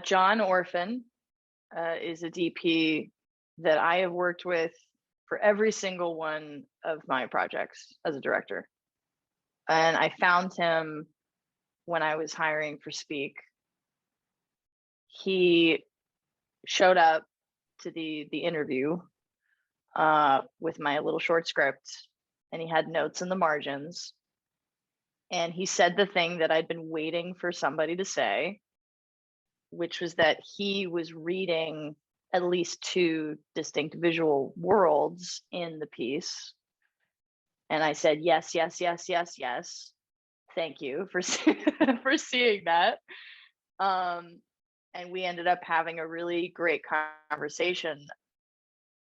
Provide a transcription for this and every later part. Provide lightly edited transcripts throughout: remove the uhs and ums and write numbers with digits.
John Orphan is a DP that I have worked with for every single one of my projects as a director. And I found him when I was hiring for Speak. He showed up to the interview with my little short script, and he had notes in the margins. And he said the thing that I'd been waiting for somebody to say, which was that he was reading at least two distinct visual worlds in the piece. And I said, yes, yes, yes, yes, yes. Thank you for for seeing that. And we ended up having a really great conversation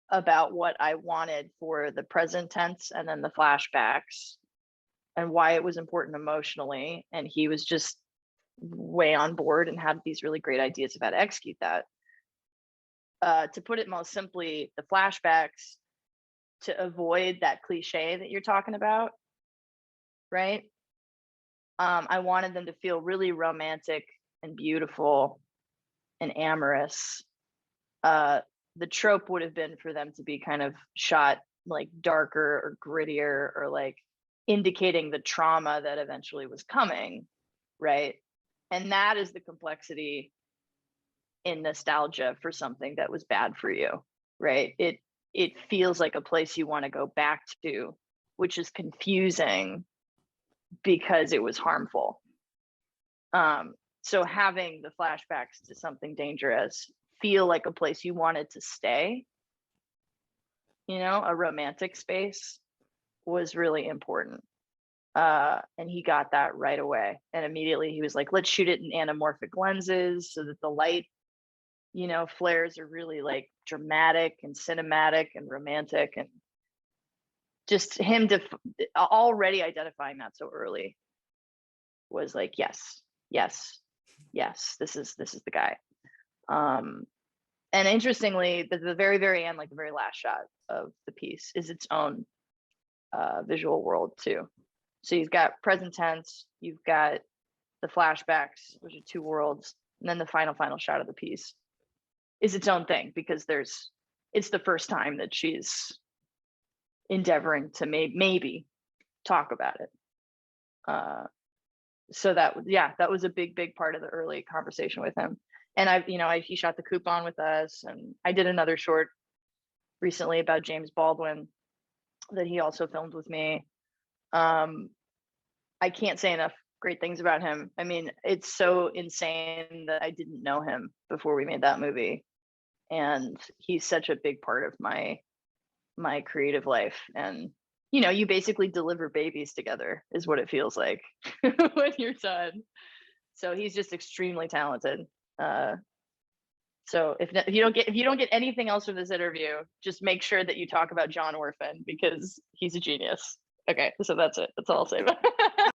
about what I wanted for the present tense and then the flashbacks and why it was important emotionally. And he was just way on board and had these really great ideas of how to execute that. To put it most simply, the flashbacks, to avoid that cliche that you're talking about, right? I wanted them to feel really romantic and beautiful and amorous. The trope would have been for them to be kind of shot like darker or grittier or like indicating the trauma that eventually was coming, right? And that is the complexity in nostalgia for something that was bad for you, right? It feels like a place you want to go back to, which is confusing because it was harmful. So having the flashbacks to something dangerous feel like a place you wanted to stay, you know, a romantic space, was really important. And he got that right away. And immediately he was like, let's shoot it in anamorphic lenses so that the light, you know, flares are really like dramatic and cinematic and romantic. And just him already identifying that so early was like, yes, yes, yes, this is the guy. And interestingly, the very, very end, like the very last shot of the piece is its own visual world too. So you've got present tense, you've got the flashbacks, which are two worlds, and then the final shot of the piece is its own thing because it's the first time that she's endeavoring to maybe talk about it. So that was a big part of the early conversation with him. And he shot the coupon with us, and I did another short recently about James Baldwin that he also filmed with me. I can't say enough great things about him. I mean, it's so insane that I didn't know him before we made that movie. And he's such a big part of my creative life. And, you know, you basically deliver babies together is what it feels like when you're done. So he's just extremely talented. So if you don't get anything else from this interview, just make sure that you talk about John Orphan because he's a genius. Okay, so that's it. That's all I'll say about it.